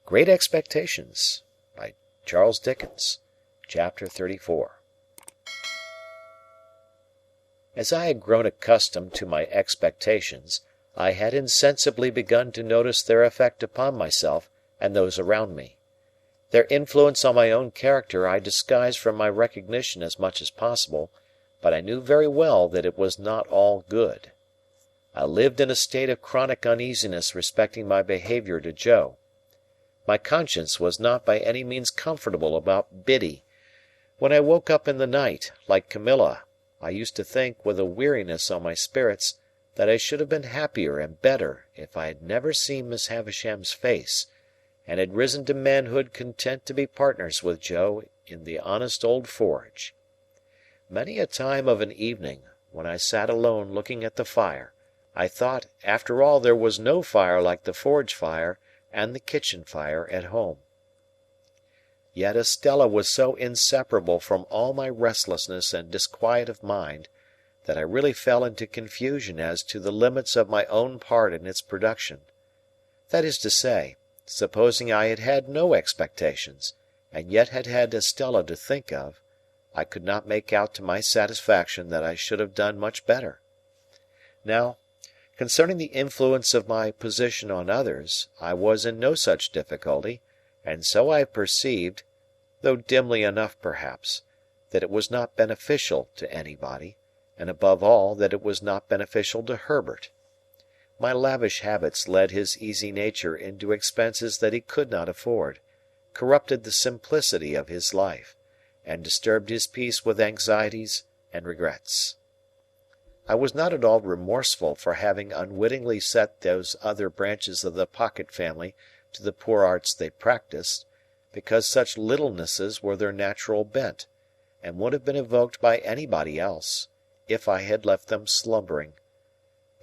Great Expectations by Charles Dickens. Chapter 34. As I had grown accustomed to my expectations, I had insensibly begun to notice their effect upon myself and those around me. Their influence on my own character I disguised from my recognition as much as possible, but I knew very well that it was not all good. I lived in a state of chronic uneasiness respecting my behaviour to Joe. My conscience was not by any means comfortable about Biddy. When I woke up in the night, like Camilla, I used to think, with a weariness on my spirits, that I should have been happier and better if I had never seen Miss Havisham's face, and had risen to manhood content to be partners with Joe in the honest old forge. Many a time of an evening, when I sat alone looking at the fire, I thought, after all, there was no fire like the forge fire and the kitchen fire at home. Yet Estella was so inseparable from all my restlessness and disquiet of mind, that I really fell into confusion as to the limits of my own part in its production. That is to say, supposing I had had no expectations, and yet had had Estella to think of, I could not make out to my satisfaction that I should have done much better. Now, concerning the influence of my position on others, I was in no such difficulty, and so I perceived, though dimly enough perhaps, that it was not beneficial to anybody, and above all that it was not beneficial to Herbert. My lavish habits led his easy nature into expenses that he could not afford, corrupted the simplicity of his life, and disturbed his peace with anxieties and regrets. I was not at all remorseful for having unwittingly set those other branches of the Pocket family to the poor arts they practised, because such littlenesses were their natural bent, and would have been evoked by anybody else, if I had left them slumbering.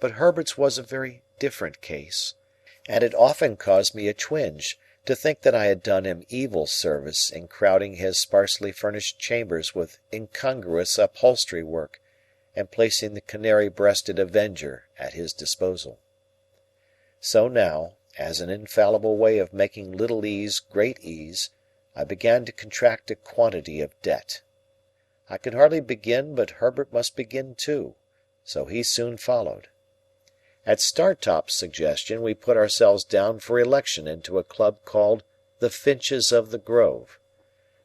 But Herbert's was a very different case, and it often caused me a twinge to think that I had done him evil service in crowding his sparsely furnished chambers with incongruous upholstery work, and placing the canary-breasted Avenger at his disposal. So now, as an infallible way of making little ease great ease, I began to contract a quantity of debt. I could hardly begin but Herbert must begin too, so he soon followed. At Startop's suggestion we put ourselves down for election into a club called the Finches of the Grove,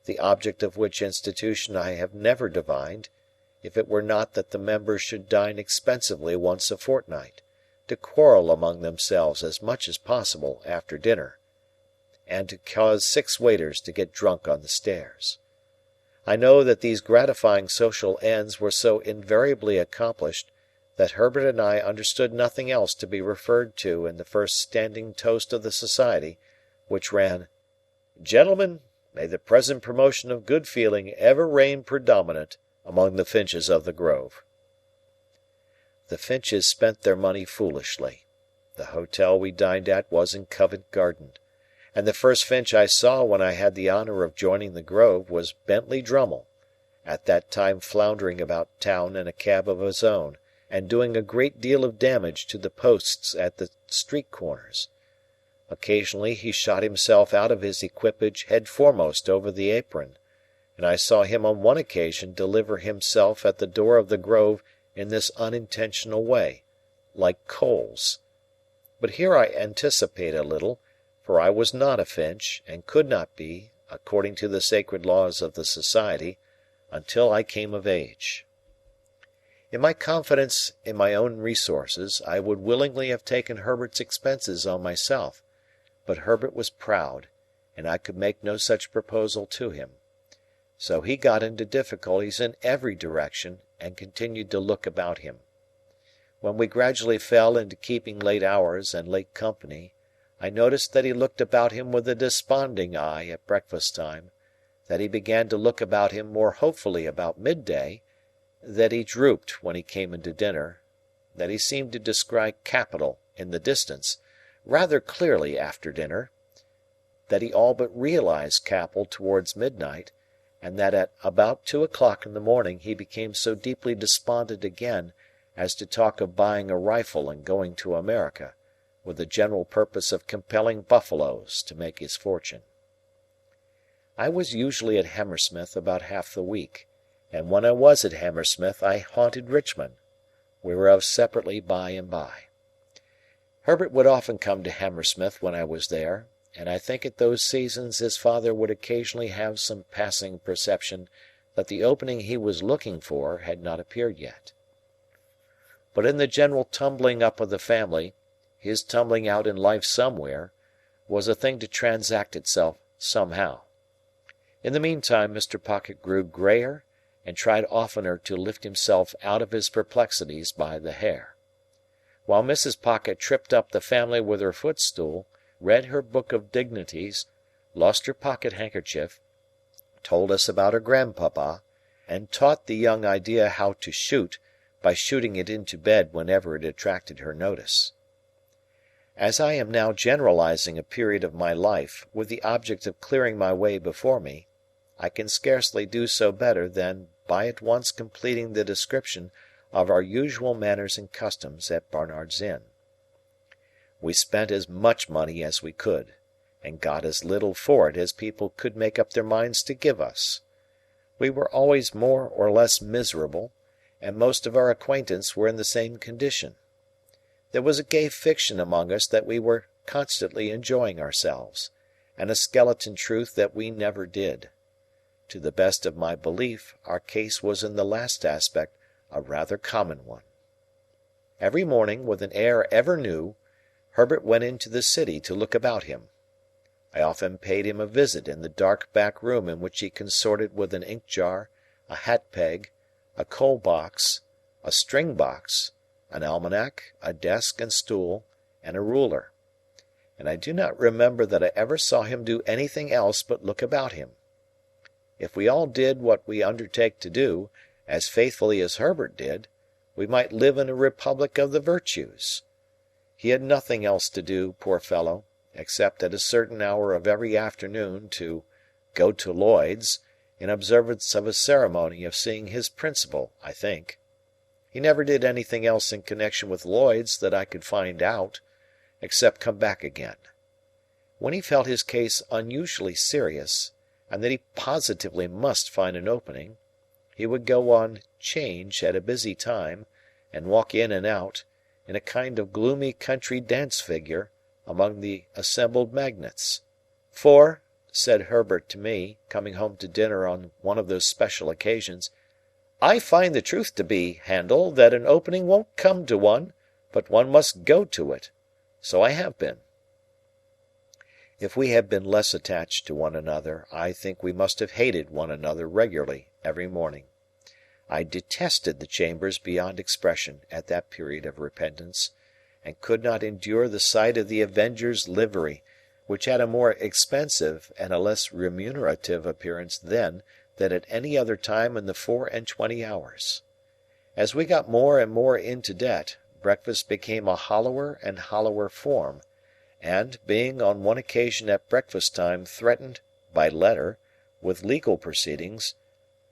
the object of which institution I have never divined, if it were not that the members should dine expensively once a fortnight, to quarrel among themselves as much as possible after dinner, and to cause 6 waiters to get drunk on the stairs. I know that these gratifying social ends were so invariably accomplished that Herbert and I understood nothing else to be referred to in the first standing toast of the society, which ran, "Gentlemen, may the present promotion of good feeling ever reign predominant among the Finches of the Grove." The Finches spent their money foolishly. The hotel we dined at was in Covent Garden, and the first Finch I saw when I had the honour of joining the Grove was Bentley Drummle, at that time floundering about town in a cab of his own, and doing a great deal of damage to the posts at the street corners. Occasionally he shot himself out of his equipage head foremost over the apron, and I saw him on one occasion deliver himself at the door of the Grove in this unintentional way, like coals. But here I anticipate a little, for I was not a Finch, and could not be, according to the sacred laws of the society, until I came of age. In my confidence in my own resources, I would willingly have taken Herbert's expenses on myself, but Herbert was proud, and I could make no such proposal to him. So he got into difficulties in every direction, and continued to look about him. When we gradually fell into keeping late hours and late company, I noticed that he looked about him with a desponding eye at breakfast time, that he began to look about him more hopefully about midday, that he drooped when he came into dinner, that he seemed to descry capital in the distance, rather clearly after dinner, that he all but realized capital towards midnight, and that at about 2 o'clock in the morning he became so deeply despondent again as to talk of buying a rifle and going to America, with the general purpose of compelling buffaloes to make his fortune. I was usually at Hammersmith about half the week, and when I was at Hammersmith I haunted Richmond, whereof separately by and by. Herbert would often come to Hammersmith when I was there, and I think at those seasons his father would occasionally have some passing perception that the opening he was looking for had not appeared yet. But in the general tumbling up of the family, his tumbling out in life somewhere was a thing to transact itself somehow. In the meantime Mr. Pocket grew greyer and tried oftener to lift himself out of his perplexities by the hair. While Mrs. Pocket tripped up the family with her footstool, read her book of dignities, lost her pocket handkerchief, told us about her grandpapa, and taught the young idea how to shoot by shooting it into bed whenever it attracted her notice. As I am now generalizing a period of my life with the object of clearing my way before me, I can scarcely do so better than by at once completing the description of our usual manners and customs at Barnard's Inn. We spent as much money as we could, and got as little for it as people could make up their minds to give us. We were always more or less miserable, and most of our acquaintance were in the same condition. There was a gay fiction among us that we were constantly enjoying ourselves, and a skeleton truth that we never did. To the best of my belief, our case was in the last aspect a rather common one. Every morning, with an air ever new, Herbert went into the city to look about him. I often paid him a visit in the dark back room in which he consorted with an ink jar, a hat peg, a coal box, a string box, an almanac, a desk and stool, and a ruler, and I do not remember that I ever saw him do anything else but look about him. If we all did what we undertake to do, as faithfully as Herbert did, we might live in a republic of the virtues. He had nothing else to do, poor fellow, except at a certain hour of every afternoon to go to Lloyd's, in observance of a ceremony of seeing his principal, I think. He never did anything else in connection with Lloyd's that I could find out, except come back again. When he felt his case unusually serious, and that he positively must find an opening, he would go on 'change at a busy time, and walk in and out, in a kind of gloomy country dance figure, among the assembled magnates. For, said Herbert to me, coming home to dinner on one of those special occasions, I find the truth to be, Handel, that an opening won't come to one, but one must go to it. So I have been. If we had been less attached to one another, I think we must have hated one another regularly every morning. I detested the chambers beyond expression at that period of repentance, and could not endure the sight of the Avenger's livery, which had a more expensive and a less remunerative appearance then than at any other time in the 24 hours. As we got more and more into debt, breakfast became a hollower and hollower form, and, being on one occasion at breakfast time threatened, by letter, with legal proceedings,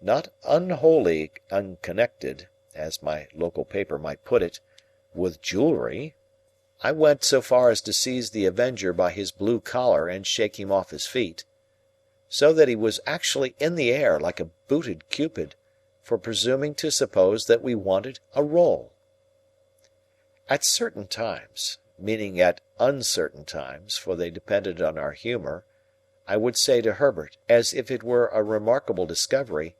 not unwholly unconnected, as my local paper might put it, with jewellery, I went so far as to seize the Avenger by his blue collar and shake him off his feet, so that he was actually in the air like a booted Cupid, for presuming to suppose that we wanted a roll. At certain times, meaning at uncertain times, for they depended on our humour, I would say to Herbert, as if it were a remarkable discovery,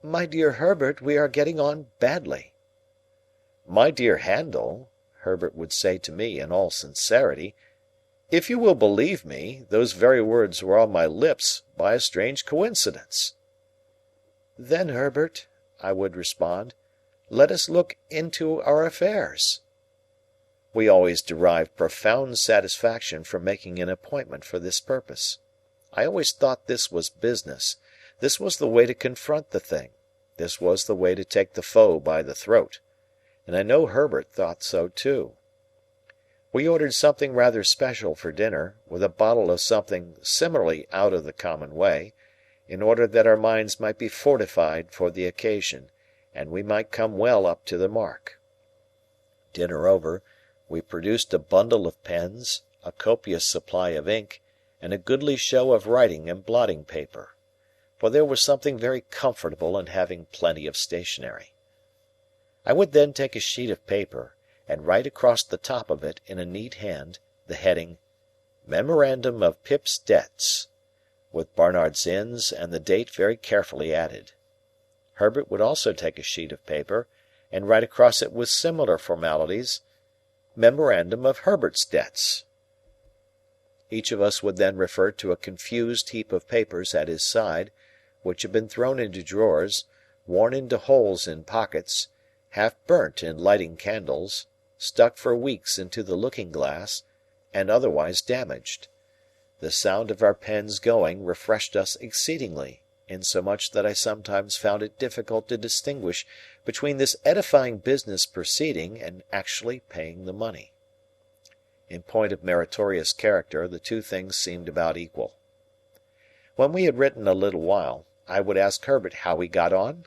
"My dear Herbert, we are getting on badly." "My dear Handel," Herbert would say to me in all sincerity, "if you will believe me, those very words were on my lips by a strange coincidence." "Then, Herbert," I would respond, "let us look into our affairs." We always derived profound satisfaction from making an appointment for this purpose. I always thought this was business. This was the way to confront the thing. This was the way to take the foe by the throat. And I know Herbert thought so too. We ordered something rather special for dinner, with a bottle of something similarly out of the common way, in order that our minds might be fortified for the occasion, and we might come well up to the mark. Dinner over, We produced a bundle of pens, a copious supply of ink, and a goodly show of writing and blotting paper. For there was something very comfortable in having plenty of stationery. I would then take a sheet of paper, and write across the top of it, in a neat hand, the heading, "Memorandum of Pip's Debts," with Barnard's Inns and the date very carefully added. Herbert would also take a sheet of paper, and write across it with similar formalities, "Memorandum of Herbert's Debts." Each of us would then refer to a confused heap of papers at his side, which had been thrown into drawers, worn into holes in pockets, half burnt in lighting candles, stuck for weeks into the looking-glass, and otherwise damaged. The sound of our pens going refreshed us exceedingly, insomuch that I sometimes found it difficult to distinguish between this edifying business proceeding and actually paying the money. In point of meritorious character, the two things seemed about equal. When we had written a little while, I would ask Herbert how he got on.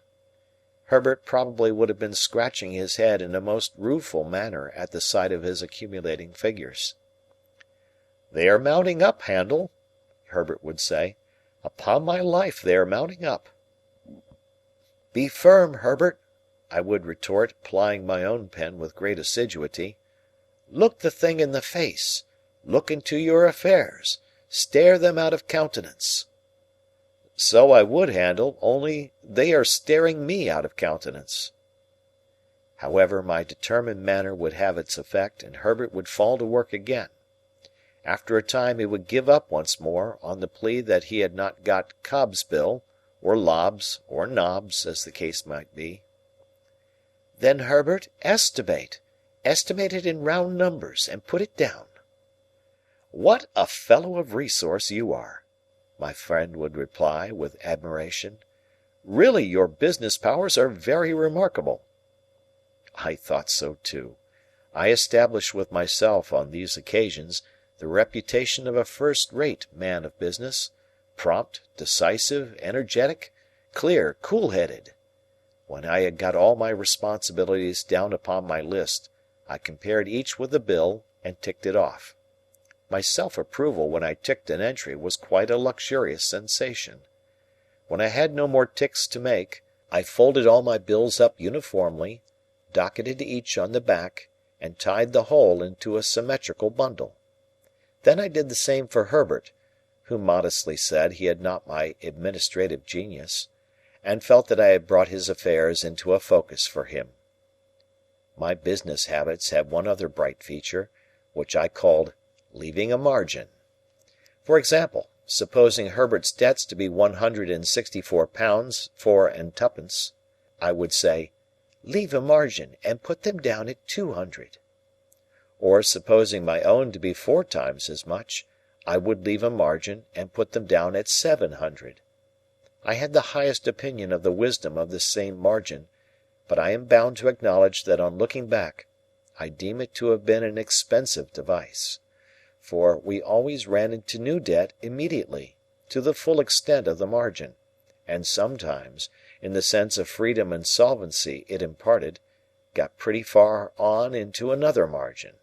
Herbert probably would have been scratching his head in a most rueful manner at the sight of his accumulating figures. "They are mounting up, Handel," Herbert would say. "Upon my life, they are mounting up." "Be firm, Herbert," I would retort, plying my own pen with great assiduity. "Look the thing in the face. Look into your affairs. Stare them out of countenance." "So I would, Handel, only they are staring me out of countenance." However, my determined manner would have its effect, and Herbert would fall to work again. After a time he would give up once more, on the plea that he had not got Cobb's bill, or Lobb's, or Nobb's, as the case might be. "Then, Herbert, estimate. Estimate it in round numbers, and put it down." "What a fellow of resource you are!" my friend would reply, with admiration. "Really your business powers are very remarkable." I thought so too. I established with myself on these occasions the reputation of a first-rate man of business, prompt, decisive, energetic, clear, cool-headed. When I had got all my responsibilities down upon my list, I compared each with the bill and ticked it off. My self-approval when I ticked an entry was quite a luxurious sensation. When I had no more ticks to make, I folded all my bills up uniformly, docketed each on the back, and tied the whole into a symmetrical bundle. Then I did the same for Herbert, who modestly said he had not my administrative genius, and felt that I had brought his affairs into a focus for him. My business habits had one other bright feature, which I called leaving a margin. For example, supposing Herbert's debts to be £164 4 and twopence, I would say, "Leave a margin, and put them down at 200. Or, supposing my own to be 4 times as much, I would leave a margin, and put them down at 700. I had the highest opinion of the wisdom of this same margin, but I am bound to acknowledge that on looking back, I deem it to have been an expensive device. For we always ran into new debt immediately, to the full extent of the margin, and sometimes, in the sense of freedom and solvency it imparted, got pretty far on into another margin.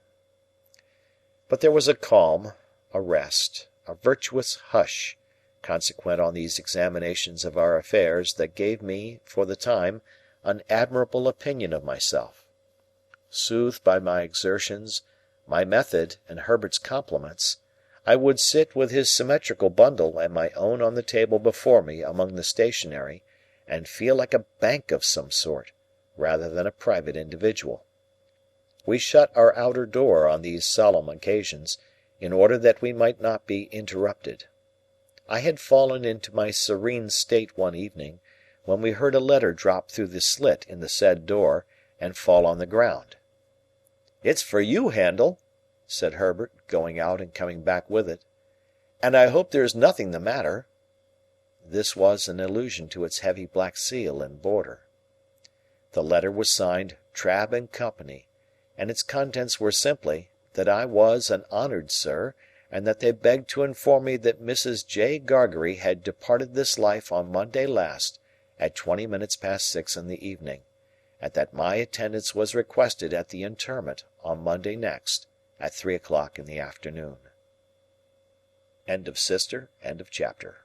But there was a calm, a rest, a virtuous hush, consequent on these examinations of our affairs that gave me, for the time, an admirable opinion of myself. Soothed by my exertions, my method, and Herbert's compliments, I would sit with his symmetrical bundle and my own on the table before me among the stationery, and feel like a bank of some sort, rather than a private individual. We shut our outer door on these solemn occasions, in order that we might not be interrupted. I had fallen into my serene state one evening, when we heard a letter drop through the slit in the said door, and fall on the ground. "It's for you, Handel," said Herbert, going out and coming back with it, "and I hope there is nothing the matter." This was an allusion to its heavy black seal and border. The letter was signed Trabb and Company, and its contents were simply, that I was an honoured sir, and that they begged to inform me that Mrs. J. Gargery had departed this life on Monday last, at 20 minutes past 6 in the evening, and that my attendance was requested at the interment on Monday next, at 3 o'clock in the afternoon. End of chapter.